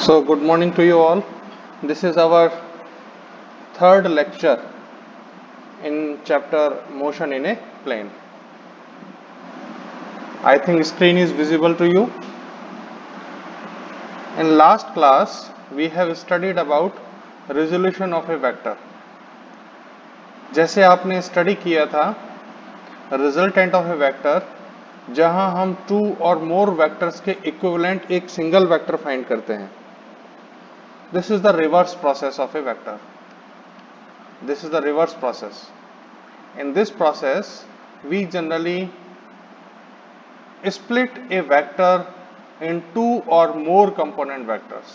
So, good morning to you all. This is our third lecture in chapter Motion in a Plane. I think screen is visible to you. In last class, we have studied about resolution of a vector. जैसे आपने study किया था resultant of A vector, जहां हम to और मोर vectors के equivalent एक single vector find करते हैं. This is the reverse process of A vector. This is the reverse process. In this process, we generally split a vector in two or more component vectors.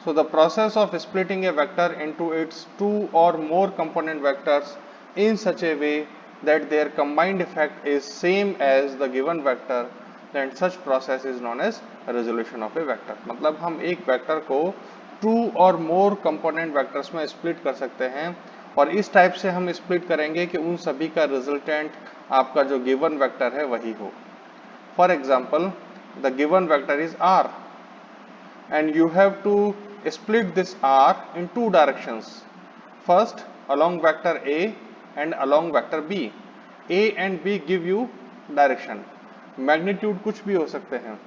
So the process of splitting a vector into its two or more component vectors in such a way that their combined effect is same as the given vector, then such process is known as resolution of a vector. मतलब हम एक vector को to और मोर component vectors में split कर सकते हैं और इस टाइप से हम स्प्लिट करेंगे कि उन सभी का रिजल्टेंट आपका जो गिवन वेक्टर है वही हो. For example, the given vector is R and you have to split this r in two directions. First, along vector a and along vector b. A and b give you direction. Magnitude कुछ भी हो सकते हैं.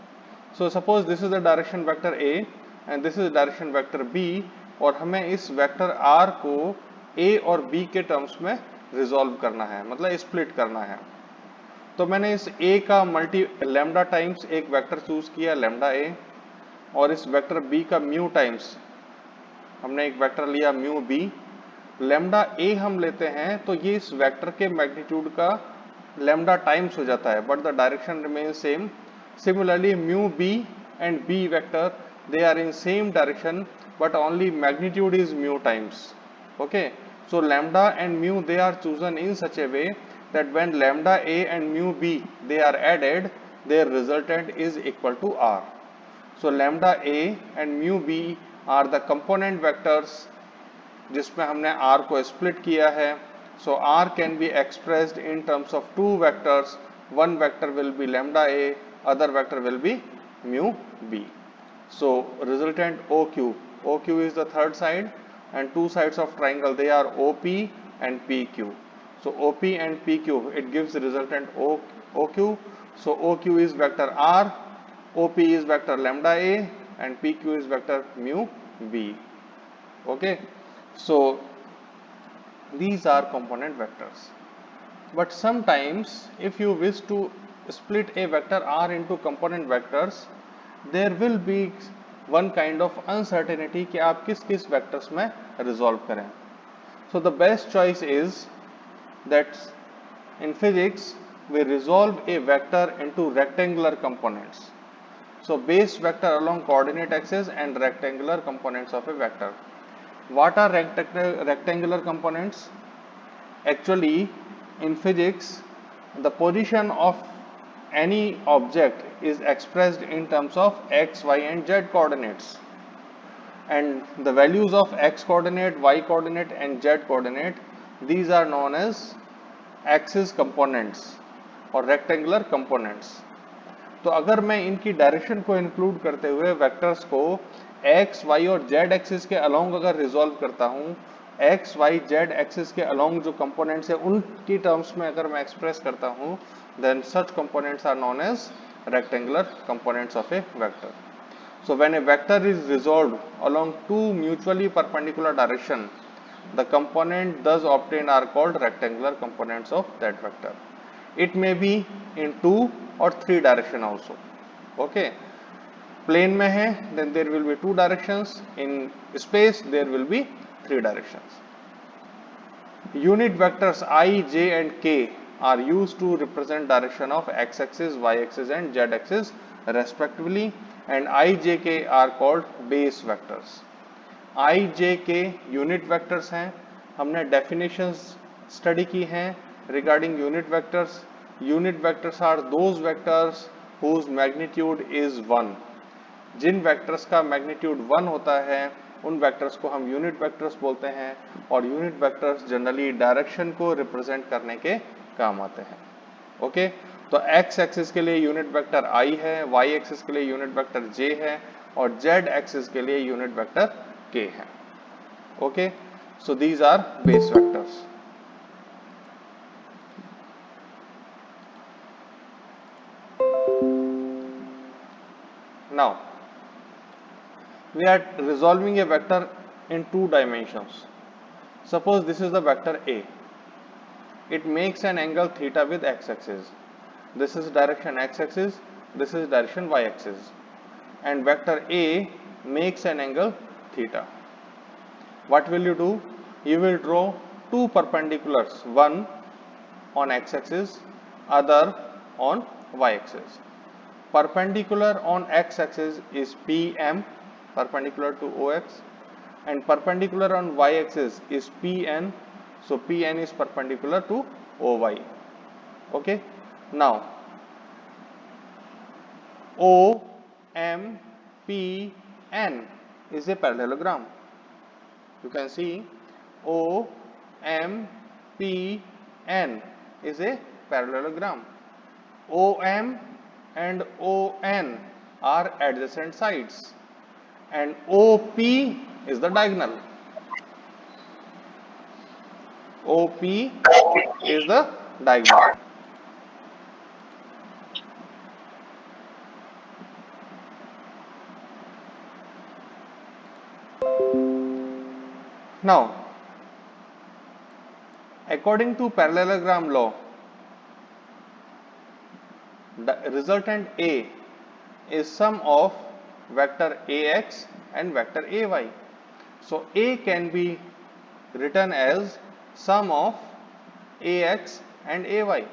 So suppose this is the direction vector a and this is direction vector b और हमें इस vector r को a और b के टर्म्स में रिजॉल्व करना है, मतलब स्प्लिट करना है. तो मैंने इस a का मल्टी लैम्डा टाइम्स एक वेक्टर चूज किया लैम्डा a और इस वेक्टर b का म्यू टाइम्स हमने एक वेक्टर लिया म्यू b. लैम्डा a हम लेते हैं तो ये इस वेक्टर के मैग्नीट्यूड का लैम्डा टाइम्स हो जाता है, but the direction remain same. Similarly mu b and b vector they are in same direction but only magnitude is mu times. Okay, so lambda and mu they are chosen in such a way that when lambda a and mu b they are added, their resultant is equal to r. So lambda a and mu b are the component vectors जिसमें हमने r को split किया है. So r can be expressed in terms of two vectors. One vector will be lambda a, other vector will be mu b. So resultant OQ. OQ is the third side and two sides of triangle they are OP and PQ. So OP and PQ it gives the resultant OQ. So OQ is vector R, OP is vector lambda A and PQ is vector mu B. Okay, so these are component vectors. But sometimes if you wish to split a vector R into component vectors, there will be one kind of uncertainty कि आप किस किस vectors में resolve करें. So the best choice is that in physics we resolve a vector into rectangular components. So base vector along coordinate axis and rectangular components of a vector. What are rectangular components? Actually in physics the position of any object is expressed in terms of x, y and z coordinates, and the values of x coordinate, y coordinate and z coordinate, these are known as axis components और rectangular components. तो अगर मैं इनकी direction को include करते हुए vectors को x, y और z एक्सिस के अलोंग अगर रिजॉल्व करता हूँ, x, y, z एक्सिस के अलोंग जो कंपोनेंट्स है उनकी टर्म्स में अगर मैं एक्सप्रेस करता हूँ, then such components are known as rectangular components of a vector. So when a vector is resolved along two mutually perpendicular direction, the component thus obtained are called rectangular components of that vector. It may be in two or three direction also. Okay, plane में है then there will be two directions, in space there will be three directions. Unit vectors I, J and K are used to represent direction of x axis, y axis and z axis respectively, and I, J, K are called base vectors. I, J, K unit vectors हैं. हमने definitions study की हैं regarding unit vectors. Unit vectors are those vectors whose magnitude is 1. जिन vectors का magnitude 1 होता है उन vectors को हम यूनिट वेक्टर्स बोलते हैं और यूनिट वेक्टर्स जनरली डायरेक्शन को रिप्रेजेंट करने के काम आते हैं. ओके, तो x एक्सिस के लिए यूनिट वेक्टर i है, y एक्सिस के लिए यूनिट वेक्टर j है और z एक्सिस के लिए यूनिट वेक्टर k है. Okay, so these are base vectors. Now we are resolving a vector in two dimensions. Suppose this is the vector A. It makes an angle theta with x-axis. This is direction x-axis, this is direction y-axis. And vector A makes an angle theta. What will you do? You will draw two perpendiculars, one on x-axis, other on y-axis. Perpendicular on x-axis is PM, perpendicular to OX, and perpendicular on y-axis is PN. So PN is perpendicular to OY. Okay. Now OMPN is a parallelogram. You can see OMPN is a parallelogram. OM and ON are adjacent sides, and OP is the diagonal. OP is the diagonal. Now, according to parallelogram law, the resultant A is sum of vector AX and vector AY. So A can be written as sum of AX and AY.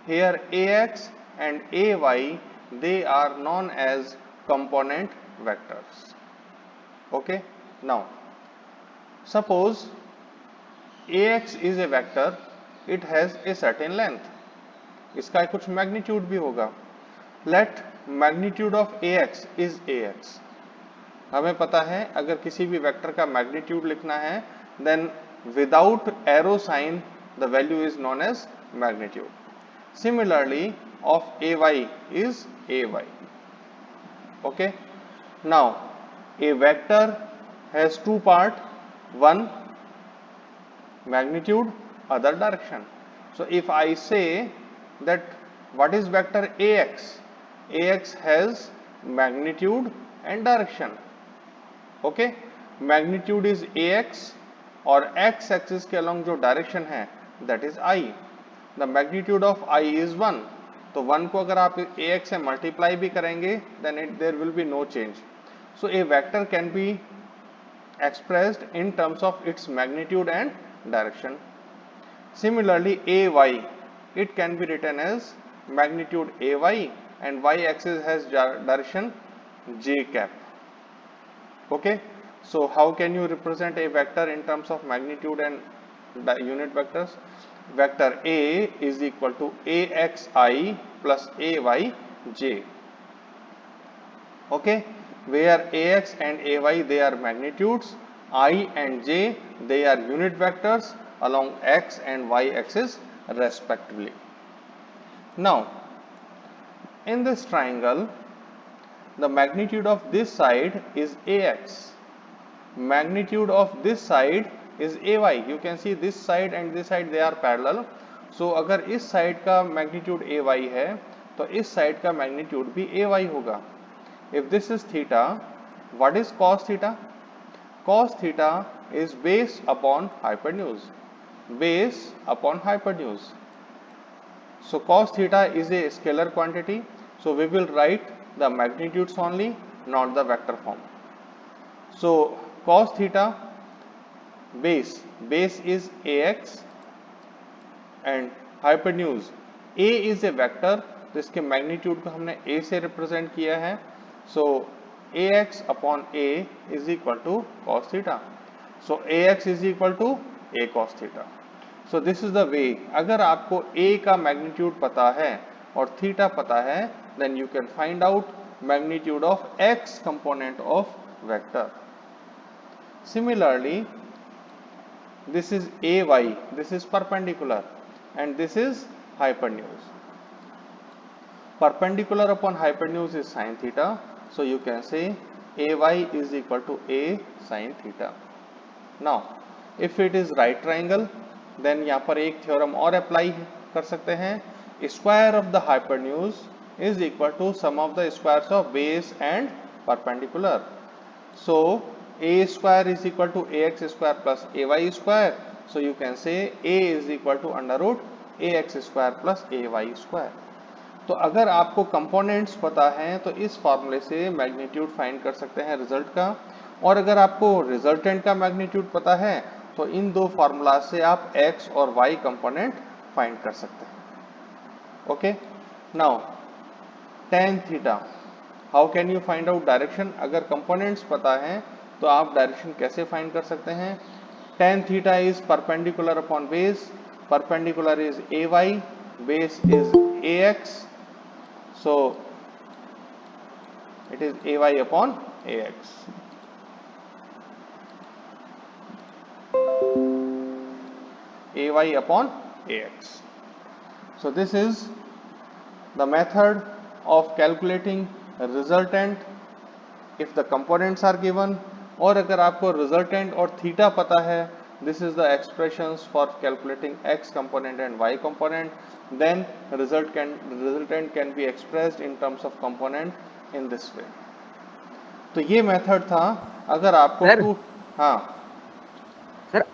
Here AX and AY, they are known as component vectors. Okay. Now suppose AX is a vector, it has a certain length. इसका कुछ magnitude भी होगा. Let magnitude of AX is AX. हमें पता है अगर किसी भी वेक्टर का मैग्नीट्यूड लिखना है, then without arrow sign the value is known as magnitude. Similarly, of AY is AY. Okay. Now a vector has two parts, one magnitude, other direction. So if I say that what is vector AX? AX has magnitude and direction. Okay, magnitude is AX और x axis के along जो direction है that is I. The magnitude of I is 1. तो 1 को अगर आप AX से multiply भी करेंगे then there will be no change. So a vector can be expressed in terms of its magnitude and direction. Similarly, AY, it can be written as magnitude AY and y axis has direction j cap. Okay, so how can you represent a vector in terms of magnitude and unit vectors? Vector A is equal to AXI plus AYJ. Okay, where AX and AY they are magnitudes, I and J they are unit vectors along x and y axis respectively. Now in this triangle, the magnitude of this side is AX, magnitude of this side is AY. You can see this side and this side they are parallel. So अगर इस side का magnitude AY है तो इस side का magnitude भी AY होगा. If this is theta, what is cos theta? Cos theta is base upon hypotenuse. Base upon hypotenuse. So cos theta is a scalar quantity. So we will write the magnitudes only, not the vector form. So cos theta base is AX and hypotenuse A is a vector. तो इसके magnitude को हमने A से represent किया है. So AX upon A is equal to cos theta. So AX is equal to A cos theta. So this is the way. अगर आपको A का magnitude पता है और theta पता है, then you can find out magnitude of X component of vector. Similarly, this is AY, this is perpendicular and this is hypotenuse. Perpendicular upon hypotenuse is sin theta. So you can say AY is equal to A sin theta. Now if it is right triangle, then यहाँ पर एक theorem और apply कर सकते हैं, square of the hypotenuse is equal to sum of the squares of base and perpendicular. So a square is equal to ax square plus ay square. So you can say a is equal to under root ax square plus ay square. तो अगर आपको components पता हैं तो इस फॉर्मूले से magnitude find कर सकते हैं रिजल्ट का, और अगर आपको रिजल्टेंट का मैग्नीट्यूड पता है तो इन दो फॉर्मूला से आप x और y कंपोनेंट फाइंड कर सकते हैं. Okay, now tan theta, how can you find out direction? अगर कंपोनेंट्स पता है तो आप डायरेक्शन कैसे फाइंड कर सकते हैं? tan theta is perpendicular upon base, perpendicular is ay, base is ax, so it is ay upon ax. Ay upon ax. So this is the method of calculating resultant if the components are given. और अगर आपको resultant और theta पता है, this is the expressions for calculating x component and y component, then resultant can be expressed in terms of component in this way. तो ये method था. अगर आपको हाँ सर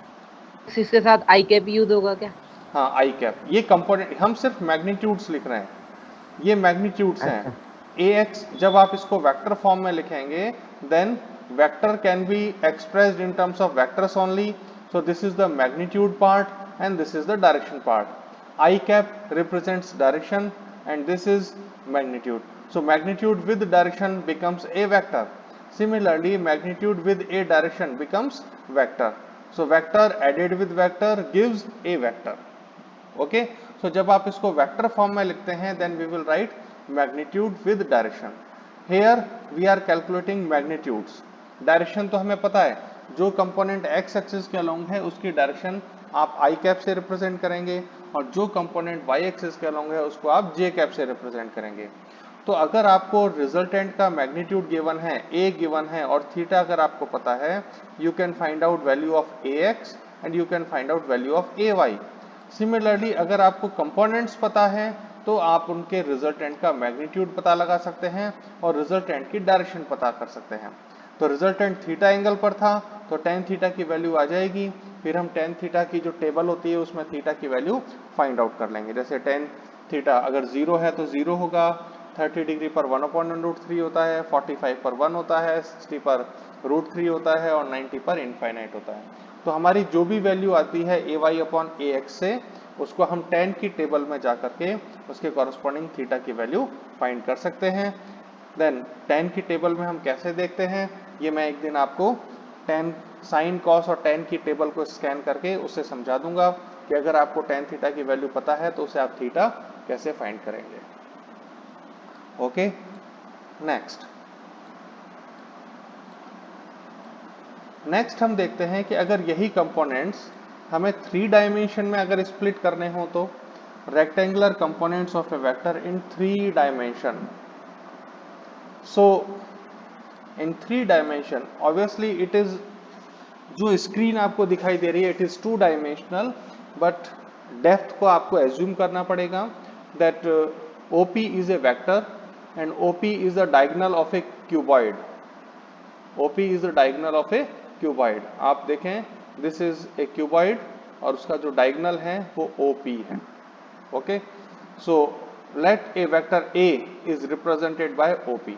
इसके साथ आई कैप यूज होगा क्या? हाँ, आई कैप. ये कंपोनेंट हम सिर्फ मैग्नीट्यूड्स लिख रहे हैं, ये मैग्नीट्यूड्स हैं. ax जब आप इसको वेक्टर फॉर्म में लिखेंगे then vector can be expressed in terms of vectors only. So this is the magnitude part and this is the direction part. I cap represents direction and this is magnitude. So magnitude with direction becomes a vector. Similarly, magnitude with a direction becomes vector. So vector added with vector gives a vector. Okay. So जब आप इसको vector form में लिखते हैं then we will write magnitude with direction. Here we are calculating magnitudes. Direction तो हमें पता है, जो कंपोनेंट x एक्सिस के अलोंग है उसकी डायरेक्शन आप i कैप से रिप्रेजेंट करेंगे, और जो कंपोनेंट y एक्सिस के अलोंग है उसको आप j कैप से रिप्रेजेंट करेंगे. तो अगर आपको रिजल्टेंट का मैग्नीट्यूड गिवन है, a गिवन है और थीटा अगर आपको पता है, you can find out value of ax and you can find out value of ay. Similarly अगर आपको कंपोनेंट्स पता है तो आप उनके रिजल्टेंट का मैग्नीट्यूड पता लगा सकते हैं और रिजल्टेंट की डायरेक्शन पता कर सकते हैं. तो रिजल्टेंट थीटा एंगल पर था तो tan थीटा की वैल्यू आ जाएगी. फिर हम tan थीटा की जो टेबल होती है उसमें थीटा की वैल्यू फाइंड आउट कर लेंगे. जैसे tan थीटा अगर 0 है तो 0 होगा, 30 डिग्री पर 1/√3 होता है, 45 पर 1 होता है, 60 पर √3 होता है और 90 पर इनफाइनाइट होता है. तो हमारी जो भी वैल्यू आती है ay अपॉन ax से, उसको हम tan की टेबल में जा करके उसके कॉरस्पॉन्डिंग थीटा की वैल्यू फाइंड कर सकते हैं. देन tan की टेबल में हम कैसे देखते हैं, ये मैं एक दिन आपको tan साइन कॉस और tan की टेबल को स्कैन करके उससे समझा दूंगा कि अगर आपको tan थीटा की वैल्यू पता है तो उसे आप थीटा कैसे फाइंड करेंगे. ओके, नेक्स्ट हम देखते हैं कि अगर यही कंपोनेंट्स हमें 3 डायमेंशन में अगर स्प्लिट करने हो तो rectangular components of A vector in 3 dimension. So in 3 dimension obviously it is, जो स्क्रीन आपको दिखाई दे रही है it is 2 dimensional, but depth को आपको एज्यूम करना पड़ेगा that OP is a vector and OP is the diagonal of a cuboid. OP is the diagonal of a cuboid. आप देखें this is a cuboid और उसका जो diagonal है वो OP है. Okay, so let a vector A is represented by OP.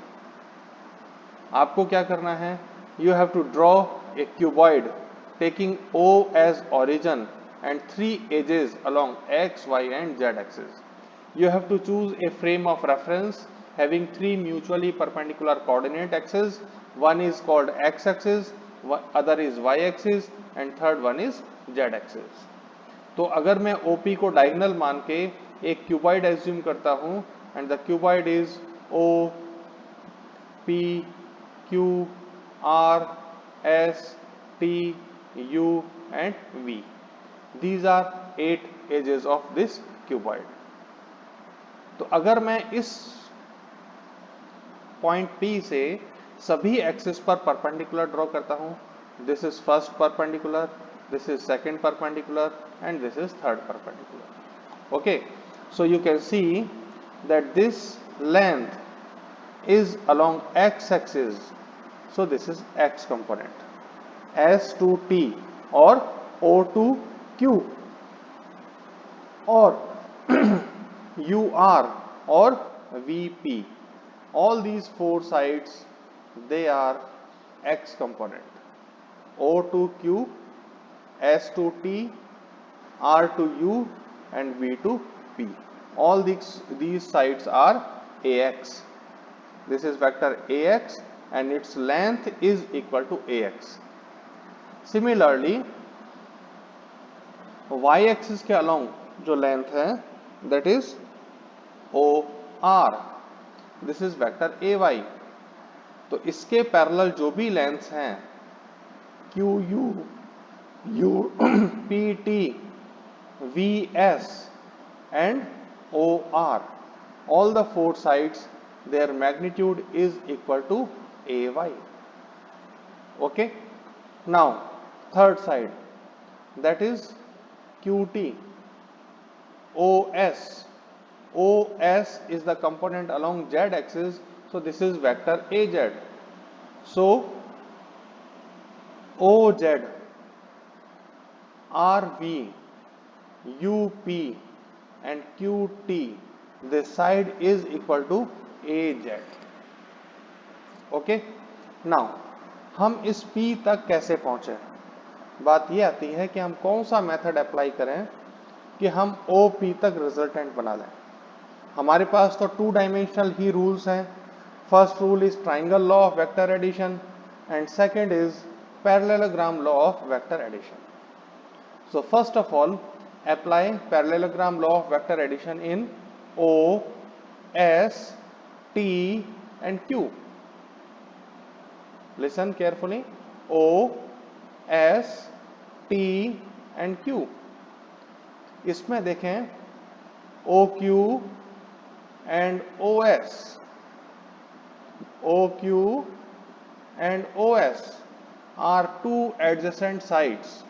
आपको क्या करना है, you have to draw a cuboid taking O as origin and 3 edges along X, Y and Z axis. You have to choose a frame of reference having 3 mutually perpendicular coordinate axes. One is called x axis, other is y axis and third one is z axis. तो अगर मैं OP को diagonal मान के एक cuboid assume करता हूं and the cuboid is O P Q R S T U and V. These are 8 edges of this cuboid. तो अगर मैं इस पॉइंट P से सभी एक्सिस पर परपेंडिकुलर ड्रॉ करता हूं. This is first perpendicular, this is second perpendicular and this is third perpendicular. Okay, so you can see that this length is along x axis, so this is x component. S to T or O to Q or UR or VP, all these four sides, they are x component. O to Q, S to T, R to U and V to P, all these sides are AX. This is vector AX and its length is equal to AX. Similarly, y axis के along जो length है, that is OR. This is vector AY. तो इसके parallel जो भी lengths हैं QU, PT, VS and OR, all the four sides, their magnitude is equal to AY. Okay, now third side, that is QT. OS is the component along Z axis, so this is vector AZ. So OZ, RV, UP and QT, this side is equal to AZ. Okay, now हम इस P तक कैसे पहुंचे? बात ये आती है कि हम कौन सा मेथड अप्लाई करें कि हम OP तक रिजल्टेंट बना लें. हमारे पास तो 2 डायमेंशनल ही रूल्स हैं. First rule is triangle law of vector addition and second is parallelogram law of vector addition. So first of all, apply parallelogram law of vector addition in O, S, T and Q. Listen carefully. O, S, T and Q. इसमें देखें OQ and OS. OQ and OS are two adjacent sides.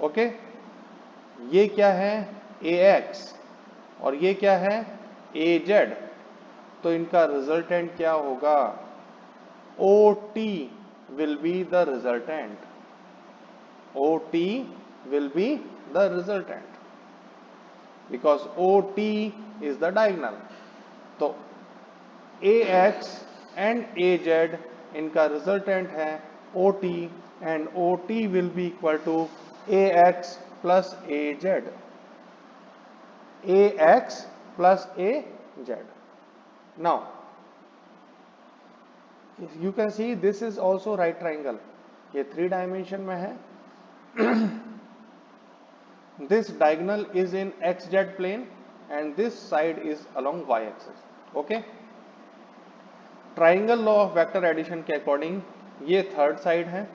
Okay, ये क्या है AX और ये क्या है AZ. तो इनका रिजल्टेंट क्या होगा? OT will be the resultant. OT will be the resultant because OT is the diagonal. तो AX and AZ इनका रिजल्टेंट है OT and OT will be equal to AX plus AZ. AX plus AZ. Now, you can see this is also right triangle. ये 3 dimension में है. This diagonal is in XZ plane and this side is along Y axis. Okay. Triangle law of vector addition के according ये third side है.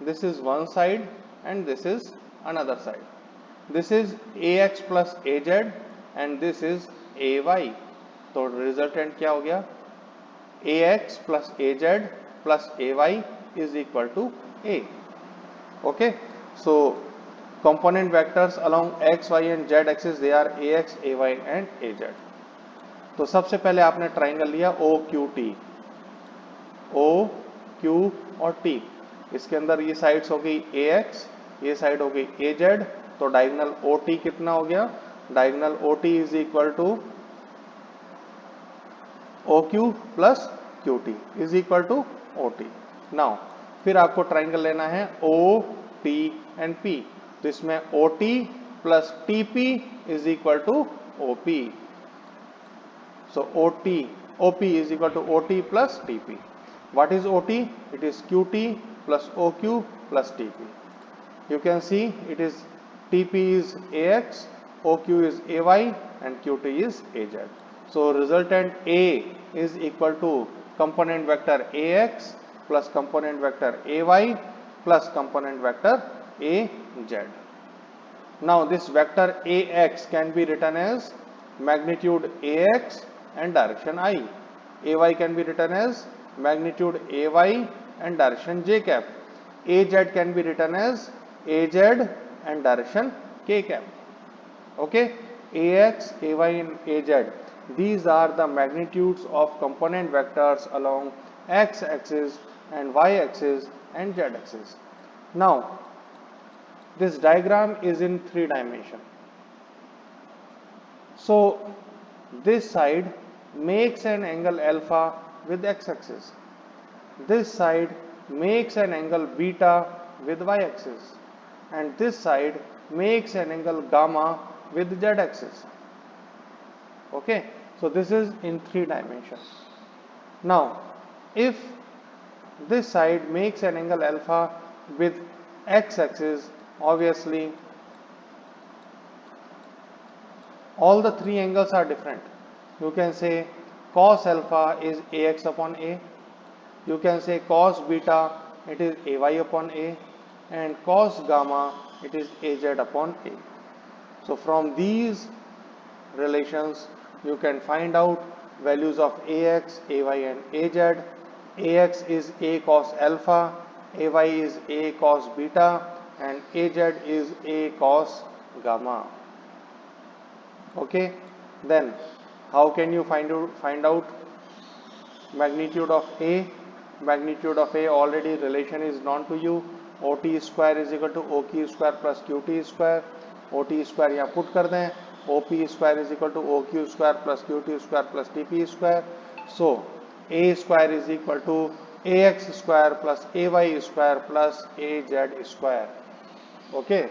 This is one side and this is another side. This is AX plus AZ and this is AY. तो resultant क्या हो गया? AX plus AZ plus AY is equal to A. Okay, so component vectors along X, Y and Z axis, they are AX, AY and AZ. तो सबसे पहले आपने triangle लिया OQT. O, Q और T. इसके अंदर ये साइड्स हो गई AX, ये साइड हो गई AZ. तो डायगोनल OT कितना हो गया? Diagonal OT is equal to OQ plus QT is equal to OT. Now फिर आपको ट्राइंगल लेना है OT एंड P. तो इसमें OT plus TP is equal to OP. So OP is equal to OT plus TP. What is OT? It is QT plus OQ plus TP. You can see it is TP is AX, OQ is AY and QT is AZ. So resultant A is equal to component vector AX plus component vector AY plus component vector AZ. Now this vector AX can be written as magnitude AX and direction I. AY can be written as magnitude AY and direction J cap. AZ can be written as AZ and direction K cap. Okay, AX, AY and AZ. These are the magnitudes of component vectors along X axis and Y axis and Z axis. Now, this diagram is in 3 dimension. So, this side makes an angle alpha with X axis. This side makes an angle beta with Y axis. And this side makes an angle gamma with Z axis. Okay, so this is in 3 dimensions. Now, if this side makes an angle alpha with X axis, obviously all the 3 angles are different. You can say cos alpha is AX upon A. You can say cos beta, it is AY upon A. And cos gamma, it is AZ upon A. So from these relations, you can find out values of AX, AY and AZ. AX is A cos alpha, AY is A cos beta, and AZ is A cos gamma. Okay, then how can you find out magnitude of A? Magnitude of A already relation is known to you. OT square is equal to OQ square plus QT square. OT square यहाँ put कर दें. OP square is equal to OQ square plus QT square plus TP square. So A square is equal to AX square plus AY square plus AZ square. Okay,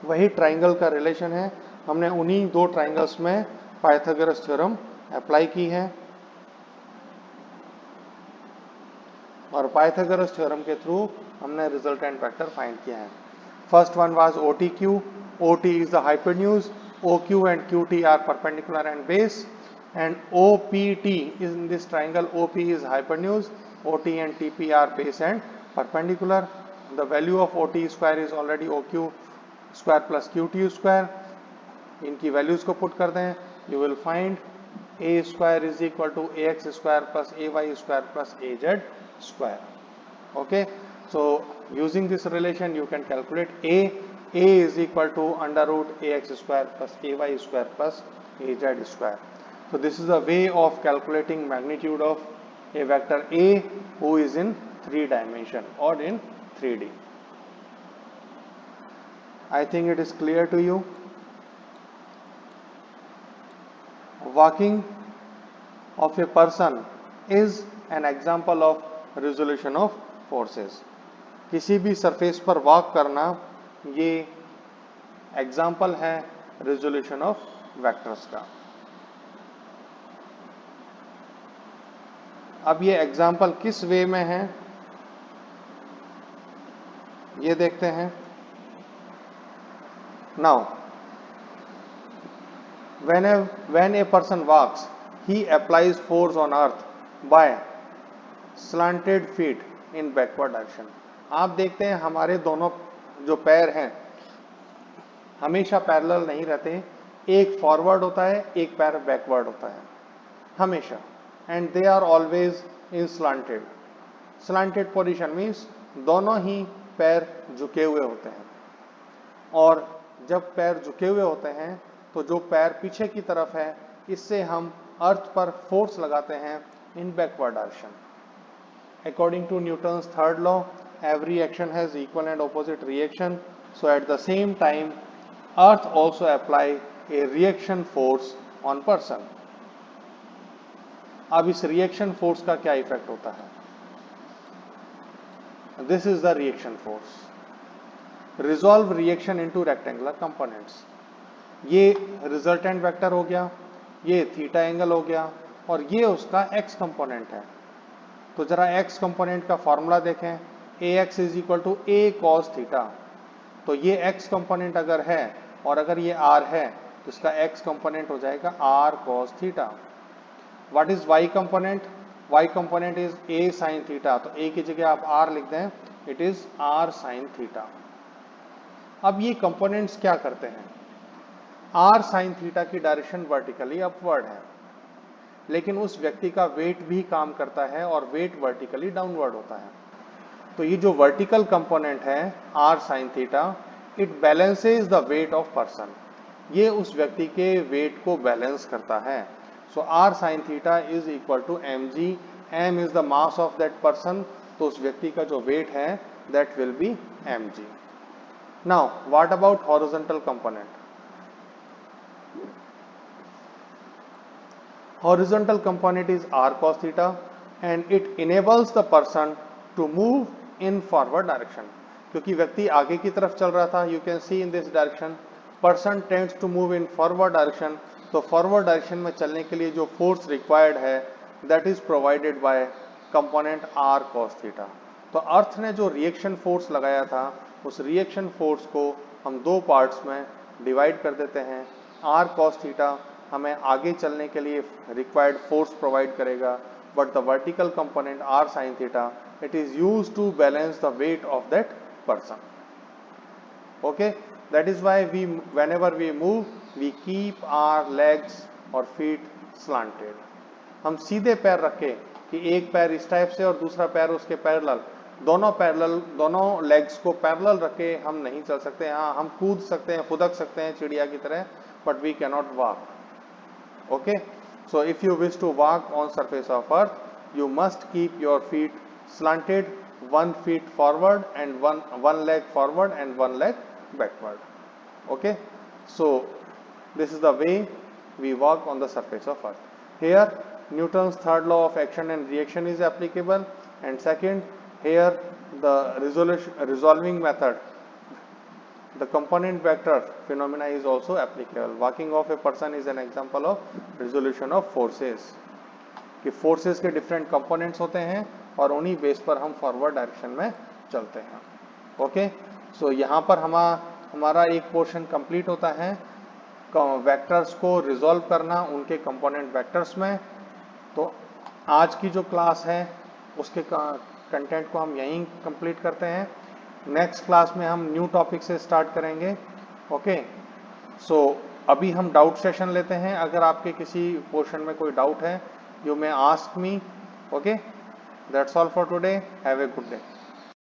वही triangle का relation है. हमने उन्हीं 2 triangles में Pythagoras theorem apply की है और Pythagoras theorem के थ्रू हमने रिजल्टेंट वेक्टर फाइंड किया है. First one was OTQ. OT is the hypotenuse. OQ and QT are perpendicular and base. And OPT is in this triangle. OP is hypotenuse. OT and TP are base and perpendicular. The value of OT square is already OQ square plus QT square. इनकी values को put कर दें. You will find A square is equal to AX square plus AY square plus AZ square. Okay. So using this relation, you can calculate A. A is equal to under root AX square plus AY square plus AZ square. So this is a way of calculating magnitude of a vector A who is in 3 dimension or in 3D. I think it is clear to you. Walking of a person is an example of resolution of forces. किसी भी surface पर walk करना ये example है resolution of vectors का. अब ये example किस वे में है ये देखते हैं. Now when a person walks, he applies force on earth by slanted feet in backward direction. आप देखते हैं हमारे दोनों जो पैर हैं हमेशा पैरेलल नहीं रहते. एक फॉरवर्ड होता है, एक पैर बैकवर्ड होता है हमेशा. And they are always in slanted. Slanted position means दोनों ही पैर झुके हुए होते हैं. और जब पैर झुके हुए होते हैं तो जो पैर पीछे की तरफ है इससे हम अर्थ पर फोर्स लगाते हैं इन backward direction. According to Newton's third law, every action has equal and opposite reaction. So at the same time, Earth also apply a reaction force on person. अब इस reaction force का क्या इफेक्ट होता है? This is the reaction force. Resolve reaction into rectangular components. ये resultant vector हो गया, ये थीटा एंगल हो गया और ये उसका x कंपोनेंट है. तो जरा x कंपोनेंट का फॉर्मूला देखें. ax is equal to a cos theta. तो ये x कंपोनेंट अगर है और अगर ये r है तो इसका x कंपोनेंट हो जाएगा r cos theta. What is y component? y component is a sin theta. तो a की जगह आप r लिख दें, it is r sin theta. अब ये कंपोनेंट्स क्या करते हैं? r sin थीटा की डायरेक्शन वर्टिकली अपवर्ड है, लेकिन उस व्यक्ति का वेट भी काम करता है और वेट वर्टिकली डाउनवर्ड होता है। तो ये जो वर्टिकल कंपोनेंट है r sin theta, it balances the weight of person, ये उस व्यक्ति के वेट को बैलेंस करता है। So r sin theta is equal to mg, m is the mass of that person, तो उस व्यक्ति का जो वेट है that will be mg। Now what about horizontal component? Horizontal component is r cos theta and it enables the person to move in forward direction. क्योंकि व्यक्ति आगे की तरफ चल रहा था, you can see in this direction, person tends to move in forward direction, तो forward direction में चलने के लिए जो force required है that is provided by component r cos theta। तो अर्थ ने जो रिएक्शन फोर्स लगाया था उस रिएक्शन फोर्स को हम दो पार्ट्स में डिवाइड कर देते हैं। r cos थीटा हमें आगे चलने के लिए रिक्वायर्ड फोर्स प्रोवाइड करेगा, but the vertical component r sin theta it is used to balance the weight of that person. Okay, that is why we whenever we move we keep our legs और feet slanted. हम सीधे पैर रखें कि एक पैर इस type से और दूसरा पैर उसके पैरेलल, दोनों लेग्स को पैरेलल रखे हम नहीं चल सकते। हाँ, हम कूद सकते हैं, फुदक सकते हैं चिड़िया की तरह, but we can not walk. Okay, so if you wish to walk on surface of earth, you must keep your feet slanted, one feet forward and one leg forward and one leg backward. Okay, so this is the way we walk on the surface of earth. Here Newton's third law of action and reaction is applicable, and second, here the resolving method, the component vector phenomena is also applicable. Walking of a person is an example of resolution of forces, कि forces के different components होते हैं और उन्हीं base पर हम forward direction में चलते हैं। ओके, सो यहाँ पर हमारा एक पोर्शन कंप्लीट होता है वेक्टर्स को रिजॉल्व करना उनके कंपोनेंट वेक्टर्स में। तो आज की जो क्लास है उसके कंटेंट को हम यहीं कंप्लीट करते हैं। नेक्स्ट क्लास में हम न्यू टॉपिक से स्टार्ट करेंगे। ओके, सो अभी हम डाउट सेशन लेते हैं। अगर आपके किसी पोर्शन में कोई डाउट है, you may ask me. Okay, that's all for today, have a good day.